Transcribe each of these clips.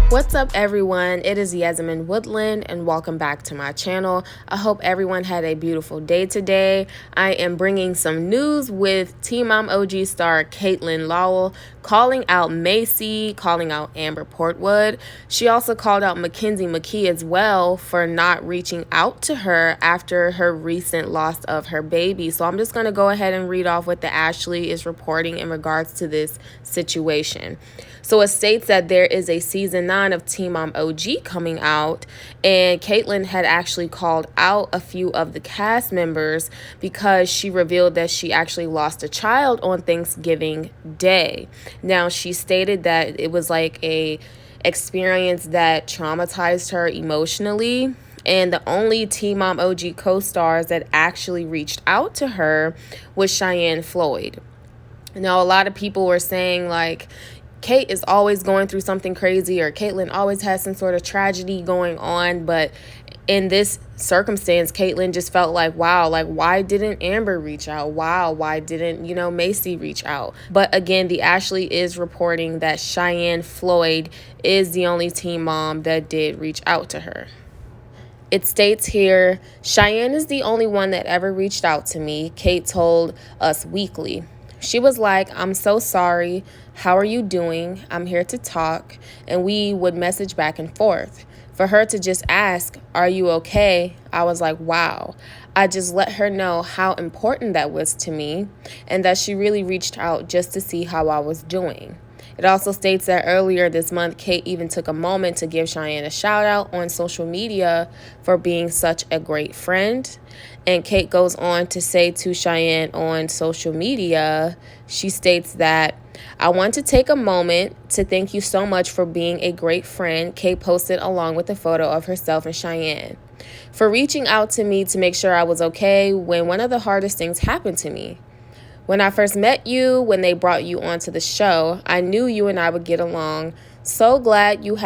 What's up, everyone? It is Yasmin Woodland, and welcome back to my channel. I hope everyone had a beautiful day today. I am bringing some news with Teen Mom OG star Catelynn Lowell calling out Macy, calling out Amber Portwood. She also called out Mackenzie McKee as well for not reaching out to her after her recent loss of her baby. So I'm just going to go ahead and read off what the Ashley is reporting in regards to this situation. So it states that there is a season 9 of Teen Mom OG coming out, and Catelynn had actually called out a few of the cast members because she revealed that she actually lost a child on Thanksgiving Day. Now, she stated that it was like a experience that traumatized her emotionally, and the only Teen Mom OG co-stars that actually reached out to her was Cheyenne Floyd. Now, a lot of people were saying, like, Kate is always going through something crazy, or Catelynn always has some sort of tragedy going on. But in this circumstance, Catelynn just felt like, wow, like, why didn't Amber reach out? Wow, why didn't, Macy reach out? But again, the Ashley is reporting that Cheyenne Floyd is the only teen mom that did reach out to her. It states here, Cheyenne is the only one that ever reached out to me, Kate told Us Weekly. She was like, I'm so sorry. How are you doing? I'm here to talk. And we would message back and forth. For her to just ask, are you okay? I was like, wow. I just let her know how important that was to me and that she really reached out just to see how I was doing. It also states that earlier this month, Kate even took a moment to give Cheyenne a shout out on social media for being such a great friend. And Kate goes on to say to Cheyenne on social media, she states that, I want to take a moment to thank you so much for being a great friend, Kate posted along with a photo of herself and Cheyenne, for reaching out to me to make sure I was okay when one of the hardest things happened to me. When I first met you, when they brought you onto the show, I knew you and I would get along. So glad to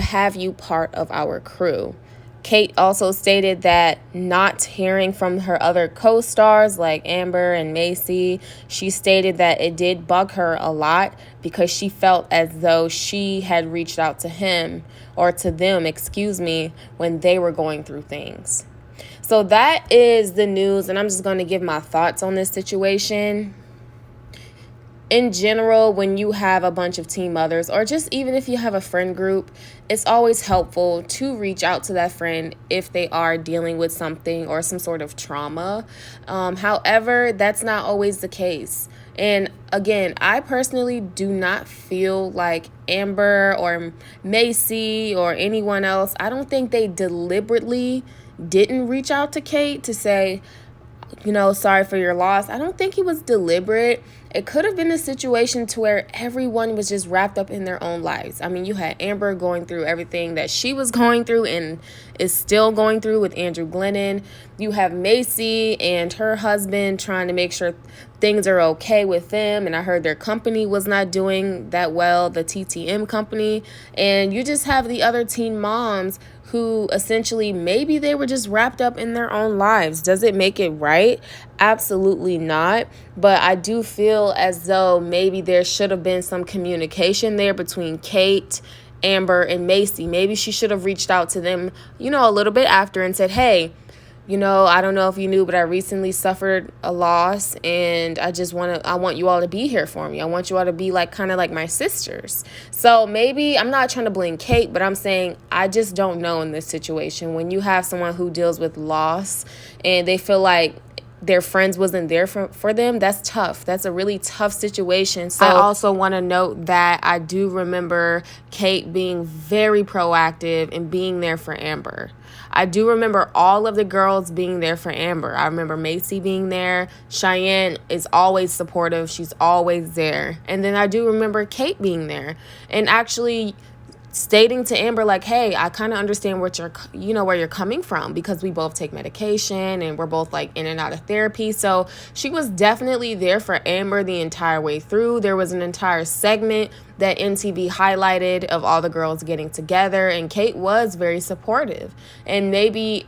have you part of our crew. Kate also stated that not hearing from her other co-stars like Amber and Macy, she stated that it did bug her a lot because she felt as though she had reached out to him or to them, when they were going through things. So that is the news, and I'm just going to give my thoughts on this situation. In general, when you have a bunch of teen mothers, or just even if you have a friend group, it's always helpful to reach out to that friend if they are dealing with something or some sort of trauma. However, that's not always the case. And again, I personally do not feel like Amber or Macy or anyone else, I don't think they deliberately didn't reach out to Kate to say, sorry for your loss. I don't think it was deliberate. It could have been a situation to where everyone was just wrapped up in their own lives. I mean, you had Amber going through everything that she was going through and is still going through with Andrew Glennon. You have Macy and her husband trying to make sure things are okay with them. And I heard their company was not doing that well, the TTM company. And you just have the other teen moms who essentially maybe they were just wrapped up in their own lives. Does it make it right? Absolutely not. But I do feel as though maybe there should have been some communication there between Kate, Amber, and Macy. Maybe she should have reached out to them, a little bit after and said, hey, I don't know if you knew, but I recently suffered a loss and I want you all to be here for me. I want you all to be kind of like my sisters. So maybe, I'm not trying to blame Kate, but I'm saying I just don't know in this situation. When you have someone who deals with loss and they feel like their friends wasn't there for them, that's tough. That's a really tough situation. So I also want to note that I do remember Kate being very proactive and being there for Amber. I do remember all of the girls being there for Amber. I remember Macy being there. Cheyenne is always supportive. She's always there. And then I do remember Kate being there and actually stating to Amber, like, hey, I kind of understand where you're coming from, because we both take medication and we're both in and out of therapy. So she was definitely there for Amber the entire way through. There was an entire segment that MTV highlighted of all the girls getting together, and Kate was very supportive. And maybe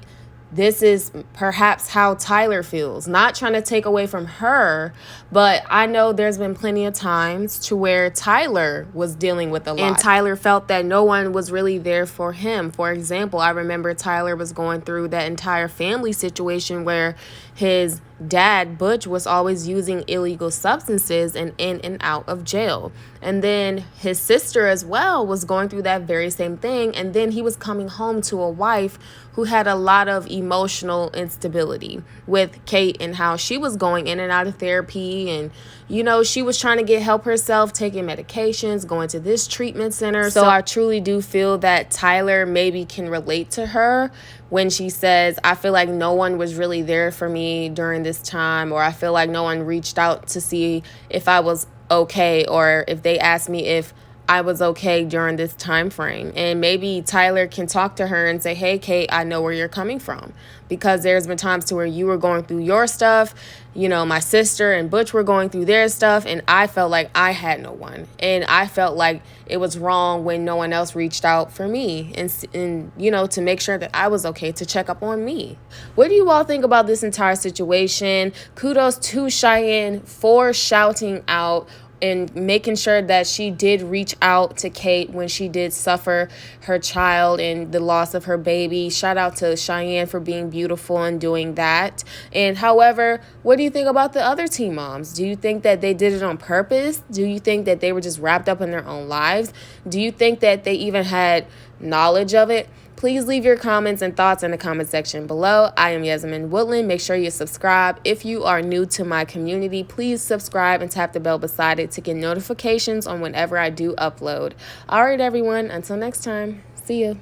this is perhaps how Tyler feels. Not trying to take away from her, but I know there's been plenty of times to where Tyler was dealing with a lot. And Tyler felt that no one was really there for him. For example, I remember Tyler was going through that entire family situation where his dad, Butch, was always using illegal substances and in and out of jail. And then his sister as well was going through that very same thing. And then he was coming home to a wife who had a lot of emotional instability with Kate and how she was going in and out of therapy. And, you know, she was trying to get help herself, taking medications, going to this treatment center. So I truly do feel that Tyler maybe can relate to her when she says, I feel like no one was really there for me during this time, or I feel like no one reached out to see if I was okay, or if they asked me if I was okay during this time frame. And maybe Tyler can talk to her and say, hey, Kate, I know where you're coming from, because there's been times to where you were going through your stuff, you know, my sister and Butch were going through their stuff, and I felt like I had no one, and I felt like it was wrong when no one else reached out for me and you know, to make sure that I was okay, to check up on me. What do you all think about this entire situation? Kudos to Cheyenne for shouting out and making sure that she did reach out to Kate when she did suffer her child and the loss of her baby. Shout out to Cheyenne for being beautiful and doing that. And however, what do you think about the other teen moms? Do you think that they did it on purpose? Do you think that they were just wrapped up in their own lives? Do you think that they even had knowledge of it? Please leave your comments and thoughts in the comment section below. I am Yasmin Woodland. Make sure you subscribe. If you are new to my community, please subscribe and tap the bell beside it to get notifications on whenever I do upload. All right, everyone. Until next time. See you.